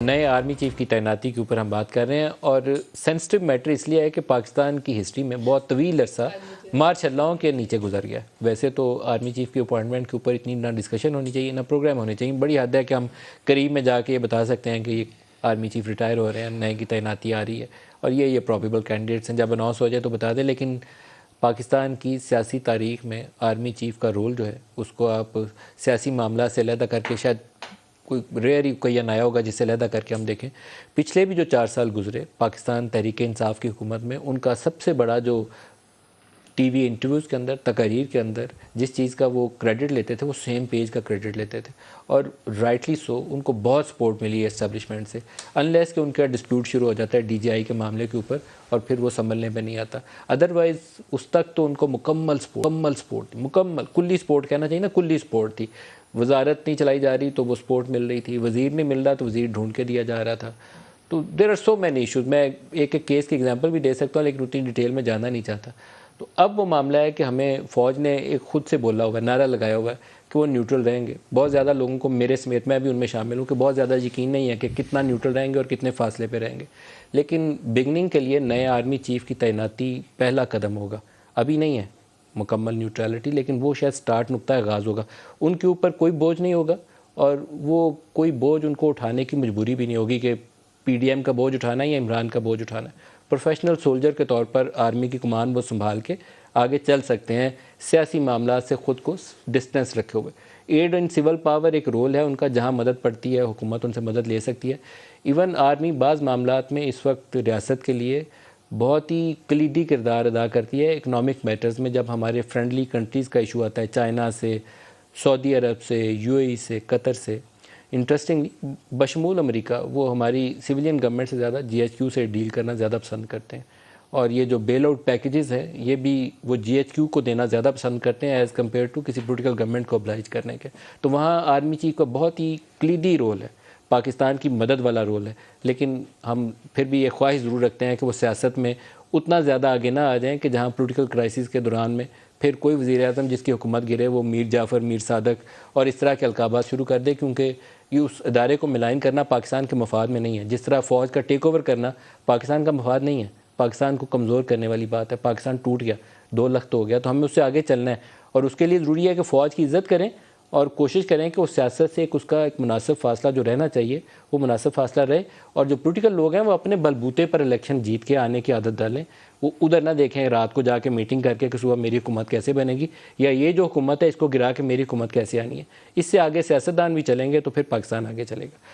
نئے army chief کی تعیناتی کے اوپر ہم بات کر رہے ہیں اور سینسٹیو میٹر اس لیے ہے کہ پاکستان کی ہسٹری میں بہت طویل عرصہ مارش اللہوں کے نیچے گزر گیا. ویسے تو آرمی چیف کی اپوائنٹمنٹ کے اوپر اتنی نہ ڈسکشن ہونی چاہیے نہ پروگرام ہونے چاہیے. بڑی حد ہے کہ ہم قریب میں جا کے یہ بتا سکتے ہیں کہ یہ آرمی چیف ریٹائر ہو رہے ہیں, نئے کی تعیناتی آ رہی ہے اور یہ پرابیبل کینڈیڈیٹس ہیں. جب اناؤنس ہو جائے تو بتا دیں. لیکن پاکستان کی سیاسی تاریخ میں آرمی چیف کا رول جو ہے اس کو آپ سیاسی معاملات سے علیحدہ کر کے شاید کوئی ریئر ہی کوئی نیا ہوگا جس سے علیحدہ کر کے ہم دیکھیں. پچھلے بھی جو 4 سال گزرے پاکستان تحریک انصاف کی حکومت میں, ان کا سب سے بڑا جو ٹی وی انٹرویوز کے اندر, تقاریر کے اندر جس چیز کا وہ کریڈٹ لیتے تھے وہ سیم پیج کا کریڈٹ لیتے تھے اور رائٹلی سو. ان کو بہت سپورٹ ملی ہے اسٹیبلشمنٹ سے, انلیس کہ ان کا ڈسپیوٹ شروع ہو جاتا ہے ڈی جی آئی کے معاملے کے اوپر اور پھر وہ سنبھلنے پہ نہیں آتا. ادروائز اس تک تو ان کو مکمل سپورٹ مکمل کلی سپورٹ کہنا چاہیے نا, کلی سپورٹ تھی. وزارت نہیں چلائی جا رہی تو وہ سپورٹ مل رہی تھی, وزیر نہیں مل رہا تو وزیر ڈھونڈ کے دیا جا رہا تھا. تو there are so many issues. میں ایک کیس کی ایگزامپل بھی دے سکتا ہوں لیکن اتنی ڈیٹیل میں جانا نہیں چاہتا. تو اب وہ معاملہ ہے کہ ہمیں فوج نے ایک خود سے بولا ہوا ہے, نعرہ لگایا ہوا ہے کہ وہ نیوٹرل رہیں گے. بہت زیادہ لوگوں کو, میرے سمیت میں بھی ان میں شامل ہوں, کہ بہت زیادہ یقین نہیں ہے کہ کتنا نیوٹرل رہیں گے اور کتنے فاصلے پہ رہیں گے. لیکن بگننگ کے لیے نئے آرمی چیف کی تعیناتی پہلا قدم ہوگا. ابھی نہیں ہے مکمل نیوٹرالٹی, لیکن وہ شاید سٹارٹ نقطہ آغاز ہوگا. ان کے اوپر کوئی بوجھ نہیں ہوگا اور وہ کوئی بوجھ ان کو اٹھانے کی مجبوری بھی نہیں ہوگی کہ پی ڈی ایم کا بوجھ اٹھانا ہے یا عمران کا بوجھ اٹھانا ہے. پروفیشنل سولجر کے طور پر آرمی کی کمان وہ سنبھال کے آگے چل سکتے ہیں, سیاسی معاملات سے خود کو ڈسٹینس رکھے ہوئے. ایڈ اینڈ سول پاور ایک رول ہے ان کا, جہاں مدد پڑتی ہے حکومت ان سے مدد لے سکتی ہے. ایون آرمی بعض معاملات میں اس وقت ریاست کے لیے بہت ہی کلیدی کردار ادا کرتی ہے اکنامک میٹرز میں. جب ہمارے فرینڈلی کنٹریز کا ایشو آتا ہے, چائنا سے, سعودی عرب سے, یو اے ای سے, قطر سے, انٹرسٹنگلی بشمول امریکہ, وہ ہماری سویلین گورنمنٹ سے زیادہ جی ایچ کیو سے ڈیل کرنا زیادہ پسند کرتے ہیں. اور یہ جو بیل آؤٹ پیکیجز ہیں یہ بھی وہ جی ایچ کیو کو دینا زیادہ پسند کرتے ہیں ایز کمپیئر ٹو کسی پولیٹیکل گورنمنٹ کو oblige کرنے کے. تو وہاں آرمی چیف کا بہت ہی کلیدی رول ہے, پاکستان کی مدد والا رول ہے. لیکن ہم پھر بھی یہ خواہش ضرور رکھتے ہیں کہ وہ سیاست میں اتنا زیادہ آگے نہ آ جائیں کہ جہاں پولیٹیکل کرائسس کے دوران میں پھر کوئی وزیر اعظم جس کی حکومت گرے وہ میر جعفر, میر صادق اور اس طرح کے القابات شروع کر دے, کیونکہ یہ اس ادارے کو ملائن کرنا پاکستان کے مفاد میں نہیں ہے. جس طرح فوج کا ٹیک اوور کرنا پاکستان کا مفاد نہیں ہے, پاکستان کو کمزور کرنے والی بات ہے. پاکستان ٹوٹ گیا, 2 لخت ہو گیا, تو ہمیں اس سے آگے چلنا ہے اور اس کے لیے ضروری ہے کہ فوج کی عزت کریں اور کوشش کریں کہ وہ سیاست سے اس کا ایک مناسب فاصلہ جو رہنا چاہیے وہ مناسب فاصلہ رہے. اور جو پولیٹیکل لوگ ہیں وہ اپنے بلبوتے پر الیکشن جیت کے آنے کی عادت ڈالیں. وہ ادھر نہ دیکھیں رات کو جا کے میٹنگ کر کے کہ صبح میری حکومت کیسے بنے گی, یا یہ جو حکومت ہے اس کو گرا کے میری حکومت کیسے آنی ہے. اس سے آگے سیاستدان بھی چلیں گے تو پھر پاکستان آگے چلے گا.